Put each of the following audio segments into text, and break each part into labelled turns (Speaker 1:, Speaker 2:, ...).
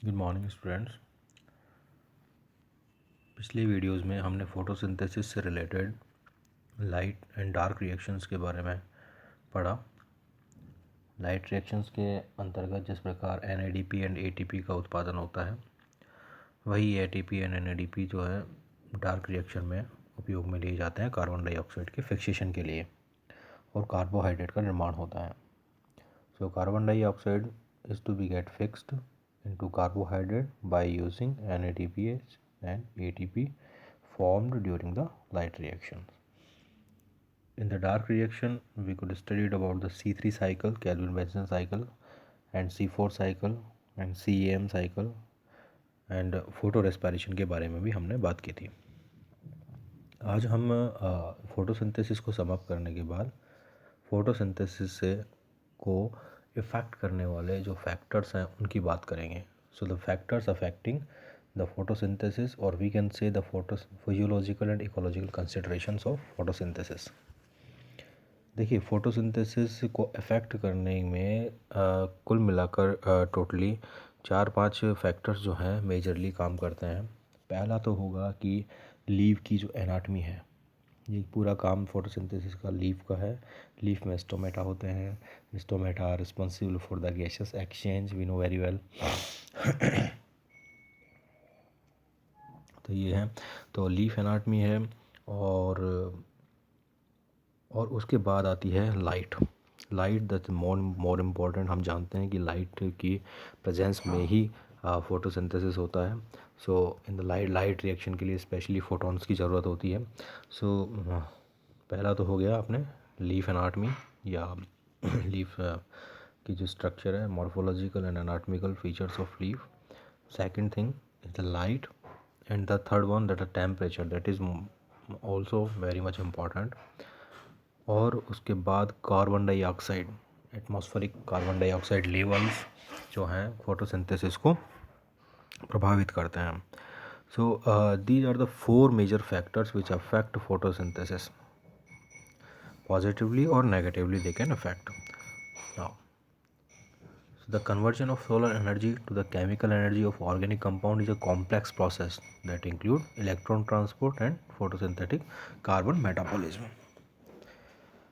Speaker 1: Good morning students. पिछली videos में हमने फोटोसिंथेसिस से related light and dark reactions के बारे में पढ़ा। लाइट रिएक्शंस के अंतर्गत जिस प्रकार NADP एंड ATP का उत्पादन होता है, वही ATP एंड NADP जो है डार्क रिएक्शन में उपयोग में लिए जाते हैं कार्बन डाइऑक्साइड के फिक्सेशन के लिए, और कार्बोहाइड्रेट का निर्माण होता है। So carbon dioxide is to be get fixed into carbohydrate by using NADPH and ATP formed during the light reaction. In the dark reaction, we could study about the C3 cycle, Calvin-Benson cycle, and C4 cycle and CEM cycle and photorespiration के बारे में भी हमने बात की थी। आज हम फोटोसिंथेसिस को समअप करने के बाद फोटोसिंथेसिस से को इफ़ेक्ट करने वाले जो फैक्टर्स हैं उनकी बात करेंगे। So the factors affecting the photosynthesis, और we can say the photo physiological and ecological considerations of photosynthesis. देखिए, फोटोसिंथेसिस को इफ़ेक्ट करने में कुल मिलाकर टोटली 4-5 फैक्टर्स जो हैं मेजरली काम करते हैं। पहला तो होगा कि लीफ की जो एनाटमी है, ये पूरा काम फोटोसिंथेसिस का लीफ का है। लीफ में स्टोमेटा होते हैं। Stomata are responsible for the gases exchange, we know very well. तो ये है, तो लीफ एनाटमी है। और उसके बाद आती है लाइट। That more important. हम जानते हैं कि लाइट की प्रेजेंस में ही फोटोसिंथेसिस होता है। सो इन द लाइट रिएक्शन के लिए स्पेशली फोटॉन्स की ज़रूरत होती है। सो पहला तो हो गया अपने लीफ एनाटमी या लीफ की जो स्ट्रक्चर है, morphological and anatomical features of leaf. Second thing is the light, and the third one that a temperature, that is also very much important. और उसके बाद carbon dioxide, atmospheric carbon dioxide levels जो हैं photosynthesis को प्रभावित करते हैं। So these are the 4 major factors which affect photosynthesis positively or negatively. They can affect. Now, so the conversion of solar energy to the chemical energy of organic compound is a complex process that include electron transport and photosynthetic carbon metabolism.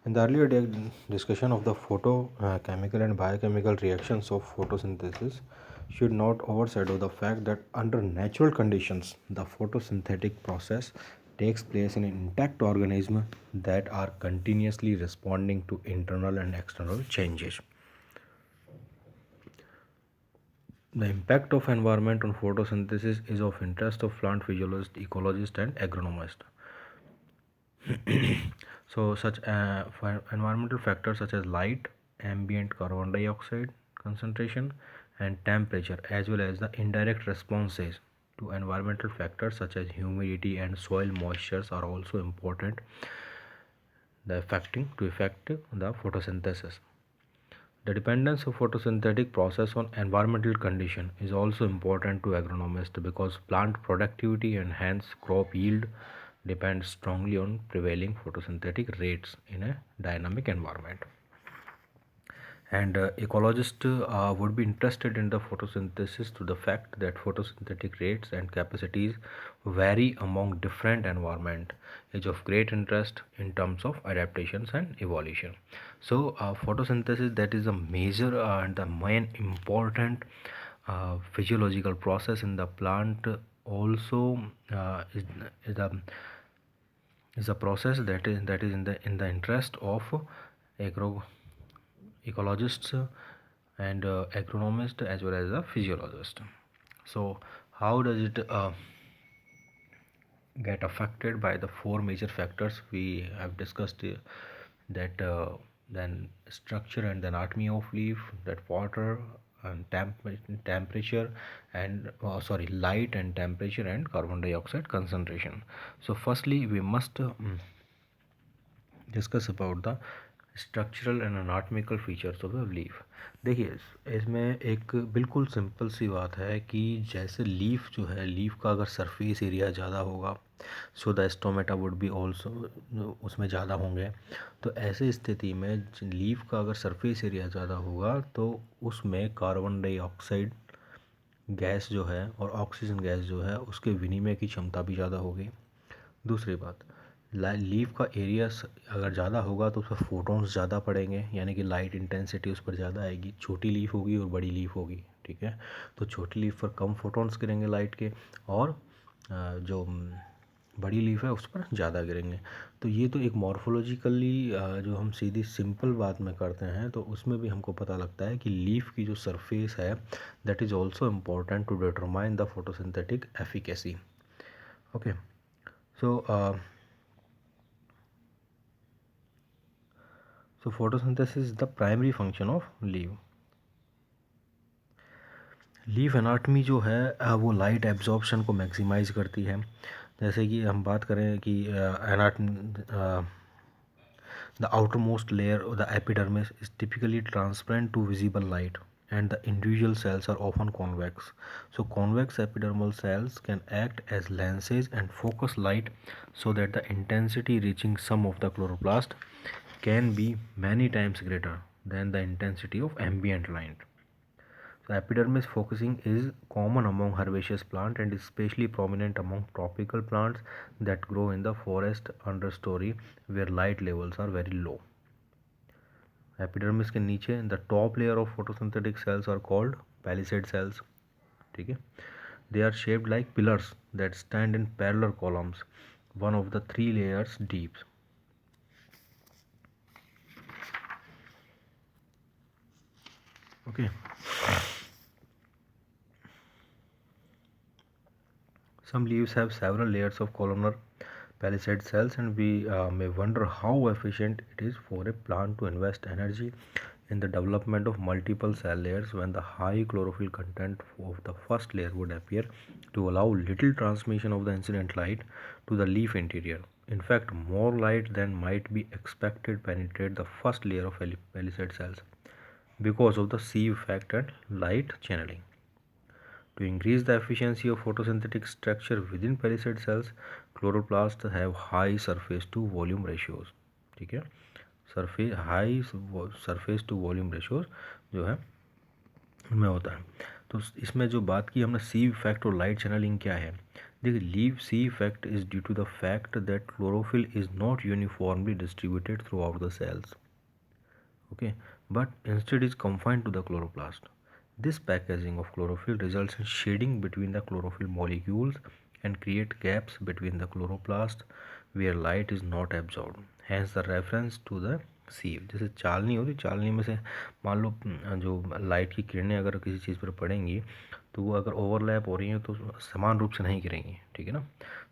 Speaker 1: In the earlier discussion of the photochemical and biochemical reactions of photosynthesis should not overshadow the fact that under natural conditions the photosynthetic process takes place in an intact organism that are continuously responding to internal and external changes. The impact of environment on photosynthesis is of interest of plant physiologist, ecologist and agronomist. So such environmental factors such as light, ambient carbon dioxide concentration and temperature, as well as the indirect responses to environmental factors such as humidity and soil moistures are also important to affect the photosynthesis. The dependence of photosynthetic process on environmental condition is also important to agronomists because plant productivity and hence crop yield depends strongly on prevailing photosynthetic rates in a dynamic environment. And ecologists would be interested in the photosynthesis to the fact that photosynthetic rates and capacities vary among different environment is of great interest in terms of adaptations and evolution. So photosynthesis, that is a major and the main important physiological process in the plant, also is a process that is in the interest of ecologists and agronomists as well as a physiologist. So how does it get affected by the 4 major factors we have discussed, that then structure and the anatomy of leaf, that water and temperature and light and temperature and carbon dioxide concentration. So firstly we must discuss about the structural and anatomical features of the leaf. देखिए, इसमें एक बिल्कुल simple सी बात है कि जैसे leaf जो है, लीफ का अगर सरफेस एरिया ज़्यादा होगा so the stomata would be also उसमें ज़्यादा होंगे। तो ऐसे स्थिति में लीफ का अगर सरफेस एरिया ज़्यादा होगा तो उसमें कार्बन डाइऑक्साइड गैस जो है और ऑक्सीजन गैस जो है उसके विनिमय की क्षमता भी ज़्यादा होगी। दूसरी बात, लीफ का एरिया अगर ज़्यादा होगा तो उस पर फोटॉन्स ज़्यादा पड़ेंगे, यानी कि लाइट इंटेंसिटी उस पर ज़्यादा आएगी। छोटी लीफ होगी और बड़ी लीफ होगी, ठीक है। तो छोटी लीफ पर कम फोटॉन्स गिरेंगे लाइट के, और जो बड़ी लीफ है उस पर ज़्यादा गिरेंगे। तो ये तो एक मॉर्फोलॉजिकली जो हम सीधी सिंपल बात में करते हैं तो उसमें भी हमको पता लगता है कि लीफ की जो सरफेस है that is also important to determine the photosynthetic efficacy. Okay, so photosynthesis is the primary function of leaf. Leaf anatomy जो है वो लाइट एब्जॉर्प्शन को मैक्सिमाइज करती है। जैसे कि हम बात करें कि the outermost layer of the epidermis is typically transparent to visible light and the individual cells are often convex. So convex epidermal cells can act as lenses and focus light so that the intensity reaching some of the chloroplast can be many times greater than the intensity of ambient light. So epidermis focusing is common among herbaceous plants and is especially prominent among tropical plants that grow in the forest understory where light levels are very low. Epidermis के नीचे the top layer of photosynthetic cells are called palisade cells, ठीक है। They are shaped like pillars that stand in parallel columns, one of the 3 layers deep. Okay. Some leaves have several layers of columnar palisade cells, and we may wonder how efficient it is for a plant to invest energy in the development of multiple cell layers when the high chlorophyll content of the first layer would appear to allow little transmission of the incident light to the leaf interior. In fact, more light than might be expected penetrate the first layer of palisade cells because of the sieve effect and light channeling. To increase the efficiency of photosynthetic structure within palisade cells, chloroplasts have high surface to volume ratios, ठीक है। Surface to volume ratios जो है उनमें होता है। तो इसमें जो बात की हमने सी इफेक्ट और लाइट चैनलिंग क्या है, देखिए leaf sieve effect is due to the fact that chlorophyll is not uniformly distributed throughout the cells, okay, but instead is confined to the chloroplast. This packaging of chlorophyll results in shading between the chlorophyll molecules and create gaps between the chloroplast where light is not absorbed. Hence the reference to the sieve. जैसे चालनी होती, चालनी में से मान लो जो light की किरणें अगर किसी चीज़ पर पड़ेंगी तो वो अगर ओवरलैप हो रही हैं तो समान रूप से नहीं गिरेंगी, ठीक है ना।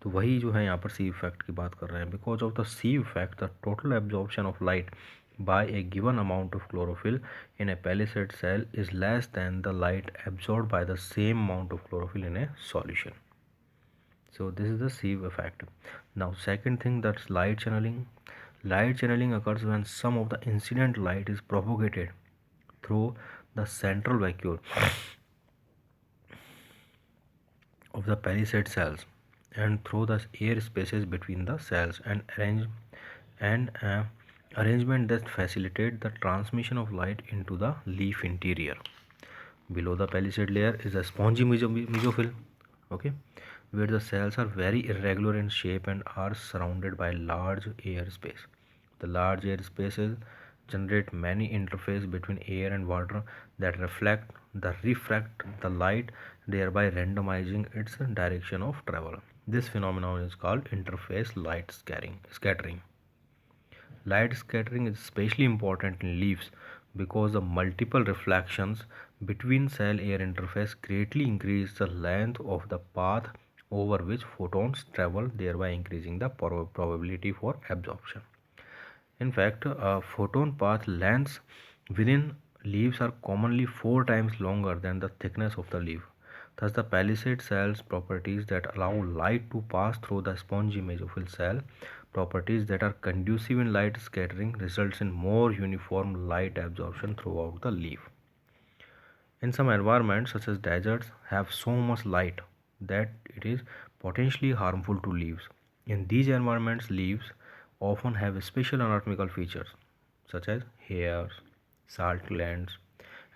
Speaker 1: तो वही जो है यहाँ पर सी इफेक्ट की बात कर रहे हैं। Because of the sieve effect the total absorption of light by a given amount of chlorophyll in a palisade cell is less than the light absorbed by the same amount of chlorophyll in a solution. So this is the sieve effect. Now second thing, that's light channeling. Light channeling occurs when some of the incident light is propagated through the central vacuole of the palisade cells and through the air spaces between the cells and arrangement that facilitate the transmission of light into the leaf interior. Below the palisade layer is a spongy mesophyll, okay, where the cells are very irregular in shape and are surrounded by large air space. The large air spaces generate many interfaces between air and water that refract the light, thereby randomizing its direction of travel. This phenomenon is called interface light scattering. Light scattering is especially important in leaves because the multiple reflections between cell air interface greatly increase the length of the path over which photons travel, thereby increasing the probability for absorption. In fact, photon path lengths within leaves are commonly 4 times longer than the thickness of the leaf. Thus, the palisade cells properties that allow light to pass through the spongy mesophyll cell, properties that are conducive in light scattering, results in more uniform light absorption throughout the leaf. In some environments, such as deserts, have so much light that it is potentially harmful to leaves. In these environments, leaves often have special anatomical features such as hairs, salt glands,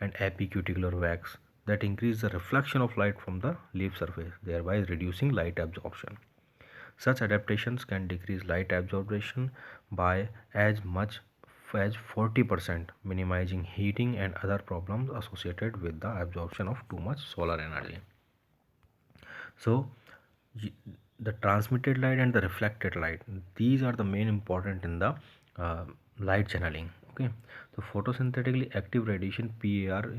Speaker 1: and epicuticular wax that increase the reflection of light from the leaf surface, thereby reducing light absorption. Such adaptations can decrease light absorption by as much as 40%, minimizing heating and other problems associated with the absorption of too much solar energy. So the transmitted light and the reflected light, these are the main important in the light channeling. Okay, so photosynthetically active radiation PAR,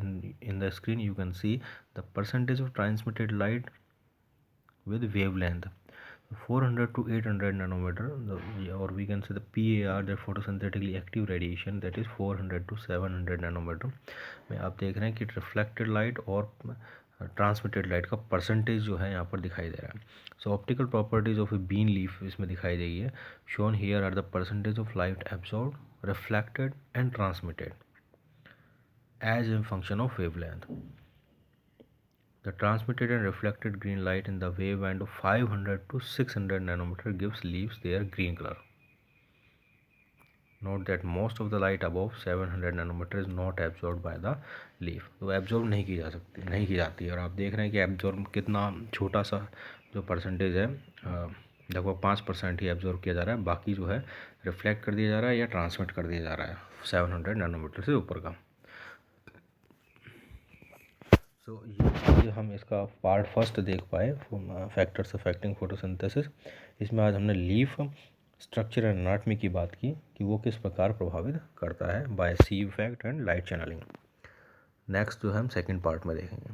Speaker 1: in the screen you can see the percentage of transmitted light with wavelength 400 to 800 nanometer, or we can say the PAR, the photosynthetically active radiation, that is 400 to 700 nanometer में आप देख रहे हैं कि reflected light और transmitted light का percentage जो है यहाँ पर दिखाई दे रहा है. So optical properties of a bean leaf इसमें दिखाई देगी है. Shown here are the percentage of light absorb, reflected and transmitted as a function of wavelength. The transmitted and reflected green light in the waveband of 500 to 600 nanometer gives leaves their green color. Note that most of the light above 700 nanometer is not absorbed by the leaf. तो absorb नहीं की जाती है. और आप देख रहे हैं कि एब्जॉर्ब कितना छोटा सा जो परसेंटेज है, लगभग 5% ही एब्जॉर्ब किया जा रहा है. बाकी जो है रिफ्लेक्ट कर दिया जा रहा है या ट्रांसमिट कर दिया जा रहा है 700 नैनोमीटर से ऊपर का. सो ये हम इसका पार्ट फर्स्ट देख पाए, फैक्टर्स अफेक्टिंग फोटोसिंथेसिस. इसमें आज हमने लीफ स्ट्रक्चर एंड एनाटॉमी की बात की कि वो किस प्रकार प्रभावित करता है by sieve effect and light channelling. Next जो है हम सेकंड पार्ट में देखेंगे.